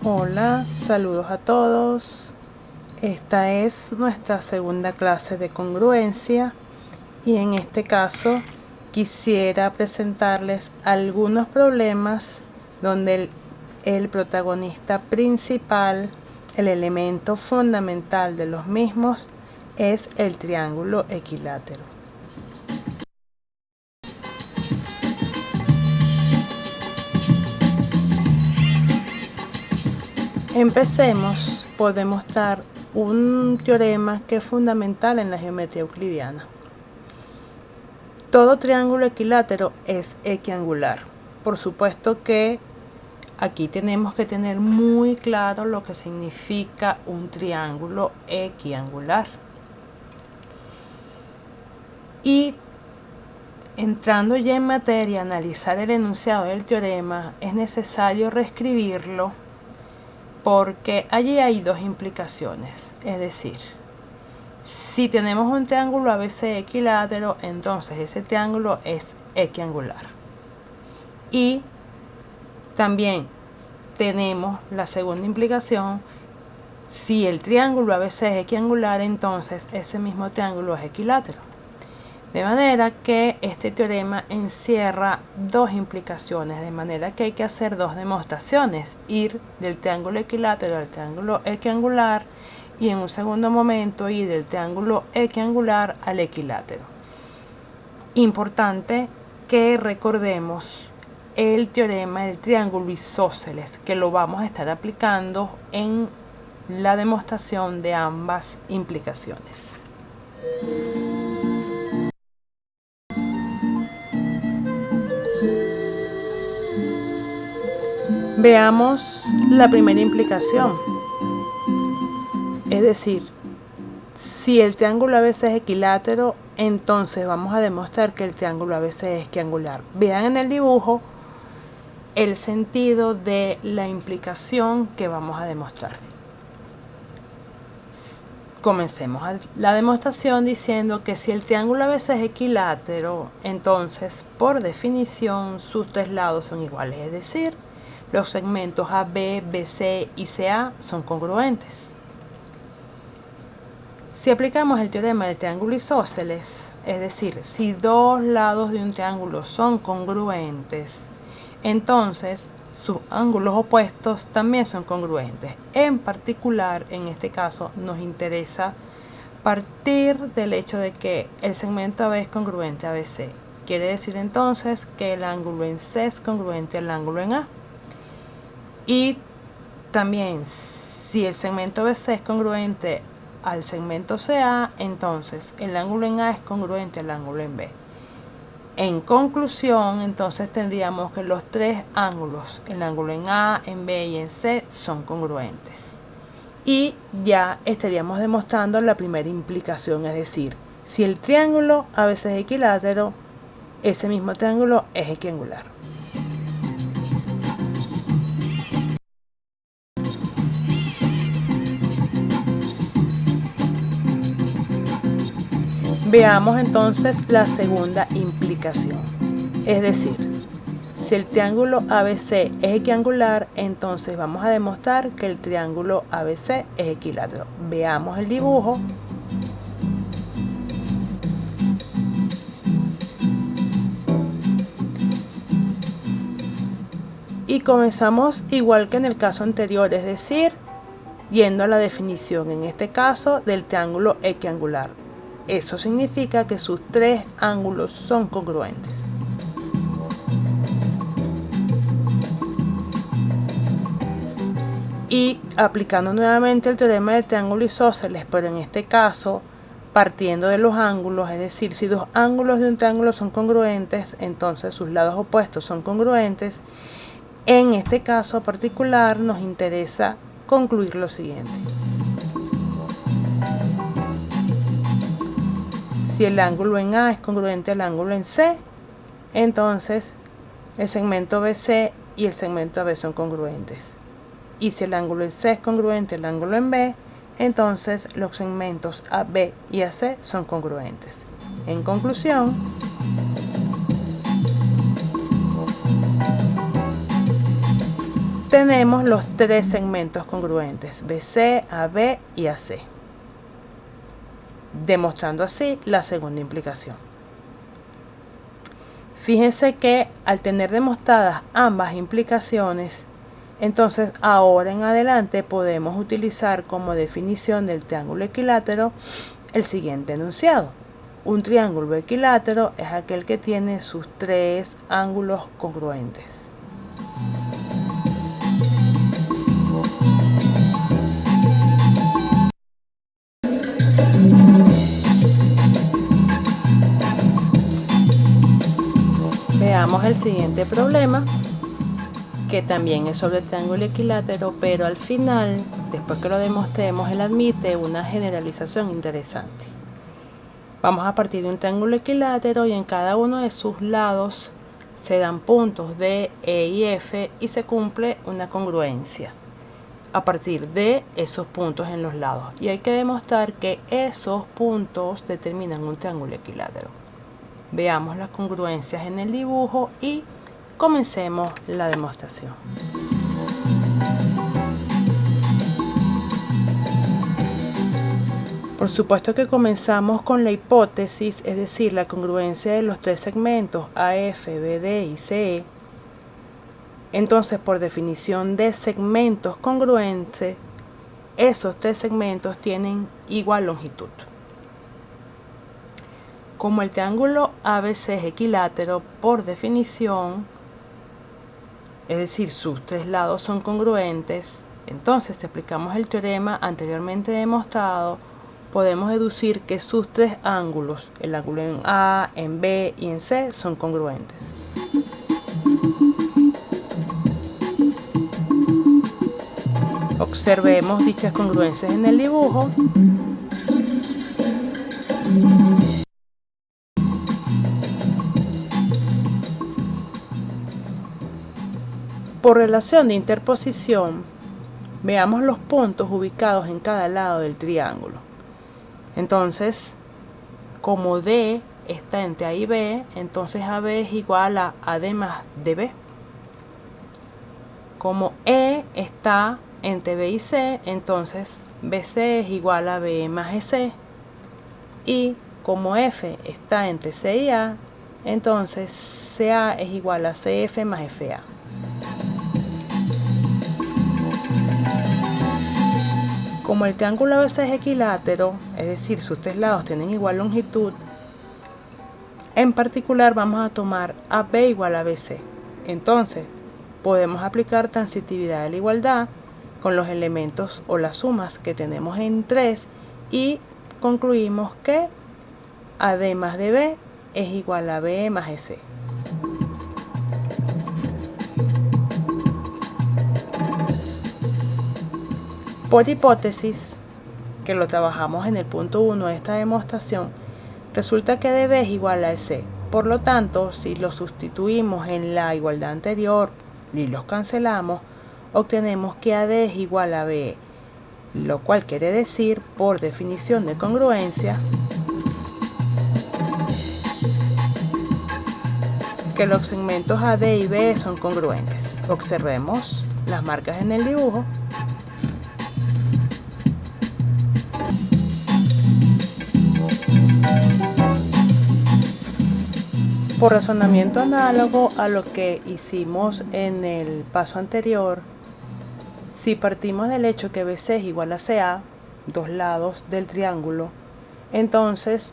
Hola, saludos a todos. Esta es nuestra segunda clase de congruencia y en este caso quisiera presentarles algunos problemas donde el protagonista principal, el elemento fundamental de los mismos, es el triángulo equilátero. Empecemos por demostrar un teorema que es fundamental en la geometría euclidiana. Todo triángulo equilátero es equiangular. Por supuesto que aquí tenemos que tener muy claro lo que significa un triángulo equiangular. Y entrando ya en materia, analizar el enunciado del teorema, es necesario reescribirlo porque allí hay dos implicaciones. Es decir, si tenemos un triángulo ABC equilátero, entonces ese triángulo es equiangular. Y también tenemos la segunda implicación: si el triángulo ABC es equiangular, entonces ese mismo triángulo es equilátero. De manera que este teorema encierra dos implicaciones, de manera que hay que hacer dos demostraciones: ir del triángulo equilátero al triángulo equiangular y en un segundo momento ir del triángulo equiangular al equilátero. Importante que recordemos el teorema del triángulo isósceles, que lo vamos a estar aplicando en la demostración de ambas implicaciones. Veamos la primera implicación. Es decir, si el triángulo ABC es equilátero, entonces vamos a demostrar que el triángulo ABC es equiangular. Vean en el dibujo el sentido de la implicación que vamos a demostrar. Comencemos la demostración diciendo que si el triángulo ABC es equilátero, entonces por definición sus tres lados son iguales, es decir, los segmentos AB, BC y CA son congruentes. Si aplicamos el teorema del triángulo isósceles, es decir, si dos lados de un triángulo son congruentes, entonces sus ángulos opuestos también son congruentes. En particular, en este caso, nos interesa partir del hecho de que el segmento AB es congruente a BC. Quiere decir entonces que el ángulo en C es congruente al ángulo en A. Y también, si el segmento BC es congruente al segmento CA, entonces el ángulo en A es congruente al ángulo en B. En conclusión, entonces tendríamos que los tres ángulos, el ángulo en A, en B y en C, son congruentes. Y ya estaríamos demostrando la primera implicación, es decir, si el triángulo ABC es equilátero, ese mismo triángulo es equiangular. Veamos entonces la segunda implicación. Es decir, si el triángulo ABC es equiangular, entonces vamos a demostrar que el triángulo ABC es equilátero. Veamos el dibujo. Y comenzamos igual que en el caso anterior, es decir, yendo a la definición, en este caso, del triángulo equiangular. Eso significa que sus tres ángulos son congruentes. Y aplicando nuevamente el teorema del triángulo isósceles, pero en este caso partiendo de los ángulos, es decir, si dos ángulos de un triángulo son congruentes, entonces sus lados opuestos son congruentes. En este caso particular nos interesa concluir lo siguiente: si el ángulo en A es congruente al ángulo en C, entonces el segmento BC y el segmento AB son congruentes. Y si el ángulo en C es congruente al ángulo en B, entonces los segmentos AB y AC son congruentes. En conclusión, tenemos los tres segmentos congruentes, BC, AB y AC, demostrando así la segunda implicación. Fíjense que al tener demostradas ambas implicaciones, entonces ahora en adelante podemos utilizar como definición del triángulo equilátero el siguiente enunciado. Un triángulo equilátero es aquel que tiene sus tres ángulos congruentes. Veamos el siguiente problema, que también es sobre el triángulo equilátero, pero al final, después que lo demostremos, él admite una generalización interesante. Vamos a partir de un triángulo equilátero y en cada uno de sus lados se dan puntos D, E y F y se cumple una congruencia a partir de esos puntos en los lados. Y hay que demostrar que esos puntos determinan un triángulo equilátero. Veamos las congruencias en el dibujo y comencemos la demostración. Por supuesto que comenzamos con la hipótesis, es decir, la congruencia de los tres segmentos AF, BD y CE. Entonces, por definición de segmentos congruentes, esos tres segmentos tienen igual longitud. Como el triángulo ABC es equilátero, por definición, es decir, sus tres lados son congruentes, entonces si aplicamos el teorema anteriormente demostrado, podemos deducir que sus tres ángulos, el ángulo en A, en B y en C, son congruentes. Observemos dichas congruencias en el dibujo. Por relación de interposición, veamos los puntos ubicados en cada lado del triángulo. Entonces, como D está entre A y B, entonces AB es igual a AD más DB. Como E está entre B y C, entonces BC es igual a BE más EC. Y como F está entre C y A, entonces CA es igual a CF más FA. Como el triángulo ABC es equilátero, es decir, sus tres lados tienen igual longitud, en particular vamos a tomar AB igual a BC. Entonces, podemos aplicar transitividad de la igualdad con los elementos o las sumas que tenemos en 3 y concluimos que AD más DB es igual a BE más EC. Por hipótesis, que lo trabajamos en el punto 1 de esta demostración, resulta que DB es igual a EC. Por lo tanto, si lo sustituimos en la igualdad anterior y los cancelamos, obtenemos que AD es igual a BE, lo cual quiere decir, por definición de congruencia, que los segmentos AD y BE son congruentes. Observemos las marcas en el dibujo. Por razonamiento análogo a lo que hicimos en el paso anterior, si partimos del hecho que BC es igual a CA, dos lados del triángulo, entonces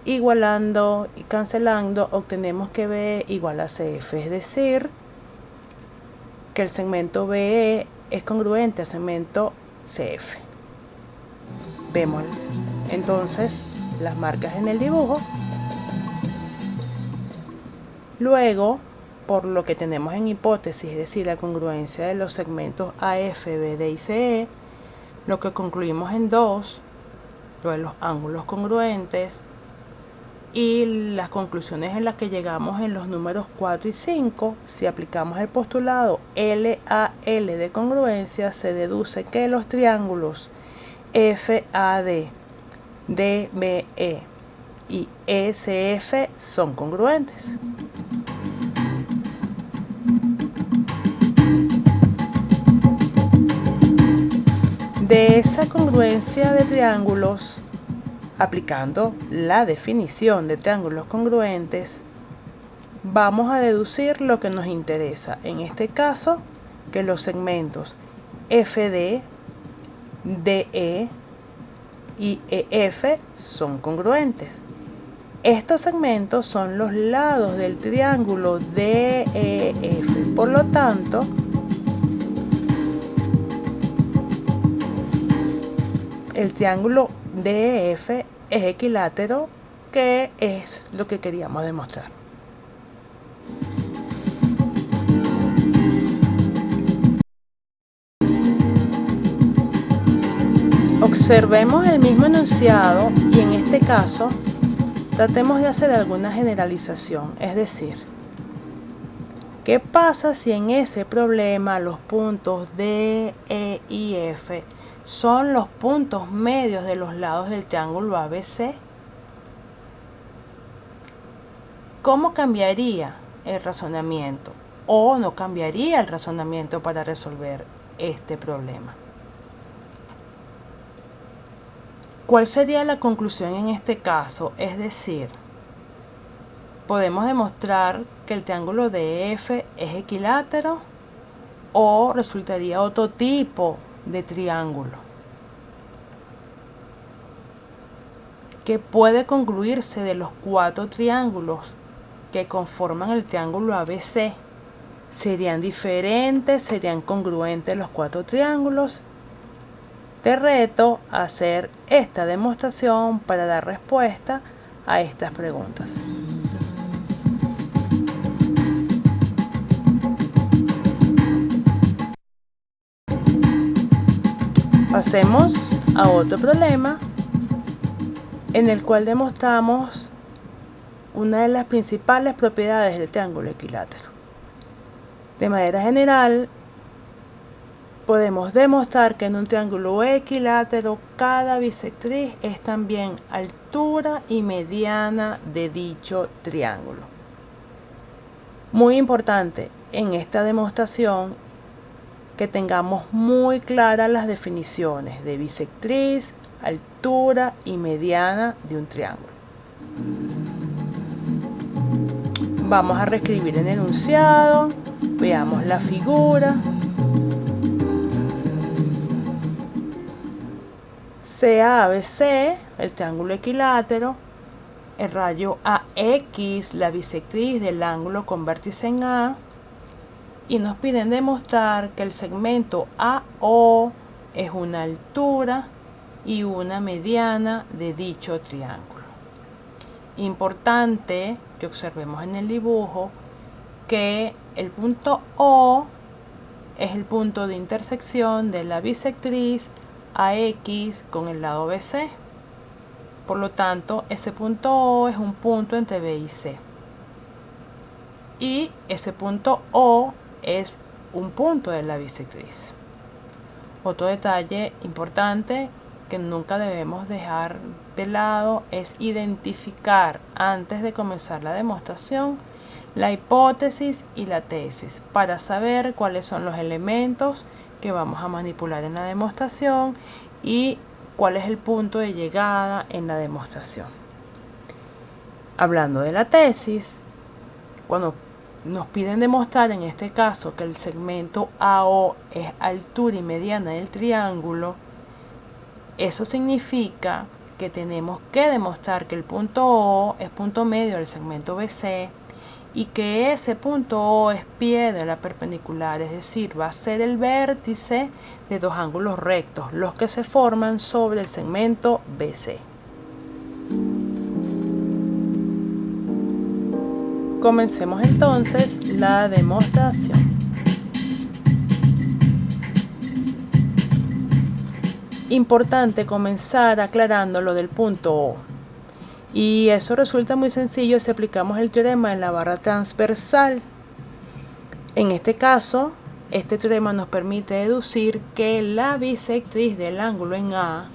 igualando y cancelando obtenemos que BE igual a CF, es decir, que el segmento BE es congruente al segmento CF. Vemos entonces las marcas en el dibujo. Luego, por lo que tenemos en hipótesis, es decir, la congruencia de los segmentos AF, BD y CE, lo que concluimos en 2, lo de los ángulos congruentes, y las conclusiones en las que llegamos en los números 4 y 5, si aplicamos el postulado LAL de congruencia, se deduce que los triángulos FAD, DBE y SF son congruentes. De esa congruencia de triángulos, aplicando la definición de triángulos congruentes, vamos a deducir lo que nos interesa. En este caso, que los segmentos FD, DE y EF son congruentes. Estos segmentos son los lados del triángulo DEF. Por lo tanto, el triángulo DEF es equilátero, que es lo que queríamos demostrar. Observemos el mismo enunciado y en este caso tratemos de hacer alguna generalización, es decir, ¿qué pasa si en ese problema los puntos D, E y F son los puntos medios de los lados del triángulo ABC? ¿Cómo cambiaría el razonamiento o no cambiaría el razonamiento para resolver este problema? ¿Cuál sería la conclusión en este caso? Es decir, podemos demostrar que el triángulo DF es equilátero o resultaría otro tipo de triángulo que puede concluirse de los 4 triángulos que conforman el triángulo ABC. ¿Serían diferentes? ¿Serían congruentes los 4 triángulos? Te reto a hacer esta demostración para dar respuesta a estas preguntas. Pasemos a otro problema en el cual demostramos una de las principales propiedades del triángulo equilátero. De manera general, podemos demostrar que en un triángulo equilátero cada bisectriz es también altura y mediana de dicho triángulo. Muy importante en esta demostración que tengamos muy claras las definiciones de bisectriz, altura y mediana de un triángulo. Vamos a reescribir el enunciado, veamos la figura. CABC, el triángulo equilátero, el rayo AX, la bisectriz del ángulo con vértice en A, y nos piden demostrar que el segmento AO es una altura y una mediana de dicho triángulo. Importante que observemos en el dibujo que el punto O es el punto de intersección de la bisectriz AX con el lado BC. Por lo tanto, ese punto O es un punto entre B y C. Y ese punto O es un punto de la bisectriz. Otro detalle importante que nunca debemos dejar de lado es identificar antes de comenzar la demostración la hipótesis y la tesis para saber cuáles son los elementos que vamos a manipular en la demostración y cuál es el punto de llegada en la demostración. Hablando de la tesis, cuando nos piden demostrar en este caso que el segmento AO es altura y mediana del triángulo, eso significa que tenemos que demostrar que el punto O es punto medio del segmento BC y que ese punto O es pie de la perpendicular, es decir, va a ser el vértice de dos ángulos rectos, los que se forman sobre el segmento BC. Comencemos entonces la demostración. Importante comenzar aclarando lo del punto O. Y eso resulta muy sencillo si aplicamos el teorema en la barra transversal. En este caso, este teorema nos permite deducir que la bisectriz del ángulo en A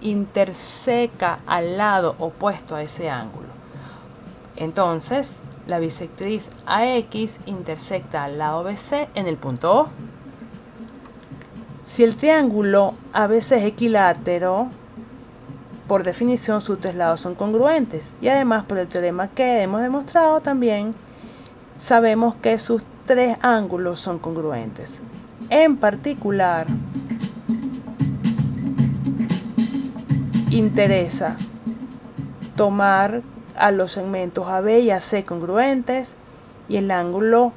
interseca al lado opuesto a ese ángulo. Entonces, la bisectriz AX intersecta al lado BC en el punto O. Si el triángulo ABC es equilátero, por definición sus tres lados son congruentes, y además por el teorema que hemos demostrado también sabemos que sus tres ángulos son congruentes. En particular, interesa tomar a los segmentos AB y AC congruentes y el ángulo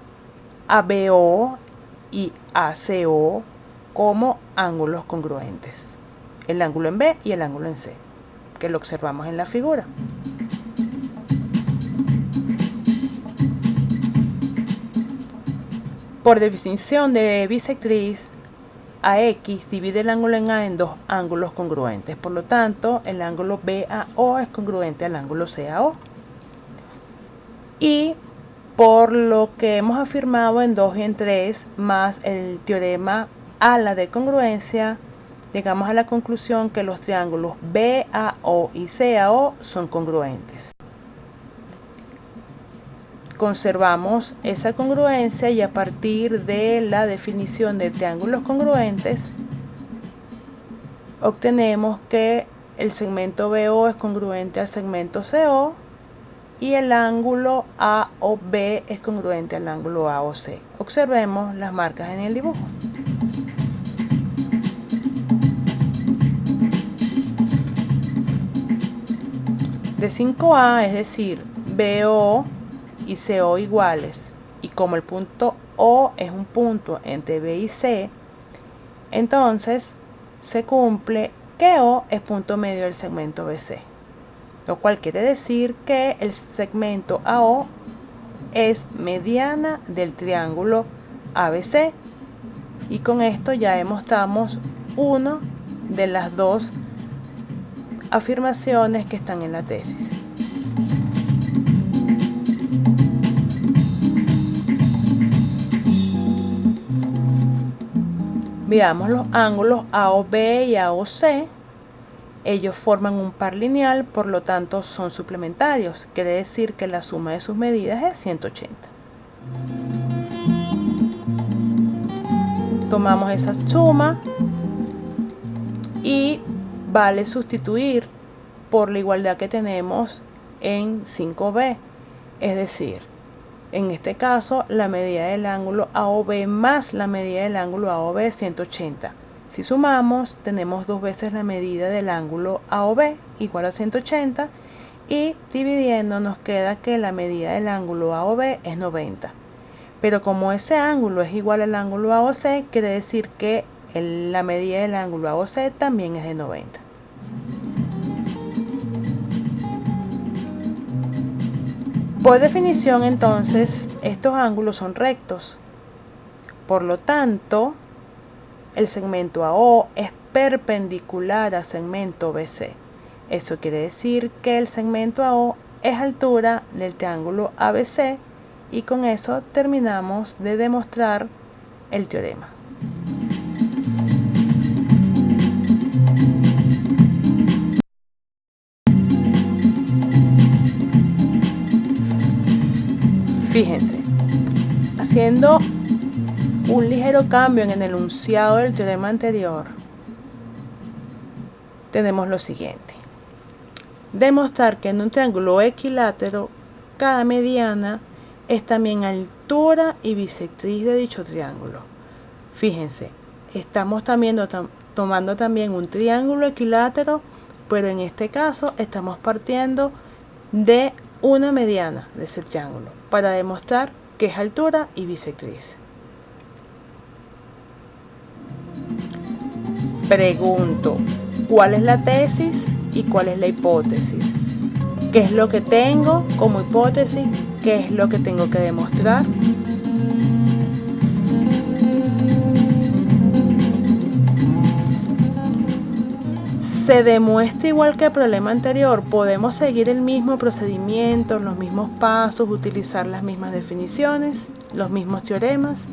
ABO y ACO como ángulos congruentes. El ángulo en B y el ángulo en C, que lo observamos en la figura. Por definición de bisectriz, AX divide el ángulo en A en dos ángulos congruentes. Por lo tanto, el ángulo BAO es congruente al ángulo CAO. Y por lo que hemos afirmado en 2 y en 3, más el teorema ala de congruencia, llegamos a la conclusión que los triángulos BAO y CAO son congruentes. Conservamos esa congruencia y a partir de la definición de triángulos congruentes obtenemos que el segmento BO es congruente al segmento CO y el ángulo AOB es congruente al ángulo AOC. Observemos las marcas en el dibujo. De 5A, es decir, BO y CO iguales, y como el punto O es un punto entre B y C, entonces se cumple que O es punto medio del segmento BC, lo cual quiere decir que el segmento AO es mediana del triángulo ABC, y con esto ya demostramos una de las dos afirmaciones que están en la tesis. Veamos los ángulos AOB y AOC. Ellos forman un par lineal, por lo tanto son suplementarios. Quiere decir que la suma de sus medidas es 180. Tomamos esa suma y vale sustituir por la igualdad que tenemos en 5B. Es decir, en este caso, la medida del ángulo AOB más la medida del ángulo AOB es 180. Si sumamos, tenemos 2 veces la medida del ángulo AOB igual a 180 y dividiendo nos queda que la medida del ángulo AOB es 90. Pero como ese ángulo es igual al ángulo AOC, quiere decir que la medida del ángulo AOC también es de 90. Por definición, entonces, estos ángulos son rectos. Por lo tanto, el segmento AO es perpendicular al segmento BC. Eso quiere decir que el segmento AO es altura del triángulo ABC y con eso terminamos de demostrar el teorema. Fíjense, haciendo un ligero cambio en el enunciado del teorema anterior, tenemos lo siguiente. Demostrar que en un triángulo equilátero, cada mediana es también altura y bisectriz de dicho triángulo. Fíjense, estamos tomando también un triángulo equilátero, pero en este caso estamos partiendo de una mediana de ese triángulo para demostrar que es altura y bisectriz. Pregunto, ¿cuál es la tesis y cuál es la hipótesis? ¿Qué es lo que tengo como hipótesis? ¿Qué es lo que tengo que demostrar? Se demuestra igual que el problema anterior. Podemos seguir el mismo procedimiento, los mismos pasos, utilizar las mismas definiciones, los mismos teoremas.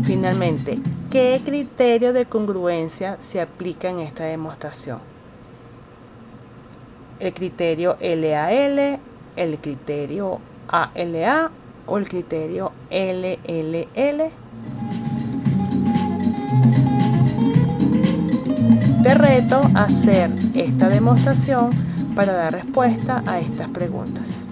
Finalmente, ¿Qué criterio de congruencia se aplica en esta demostración? ¿El criterio LAL, el criterio ALA o el criterio LLL? Te reto a hacer esta demostración para dar respuesta a estas preguntas.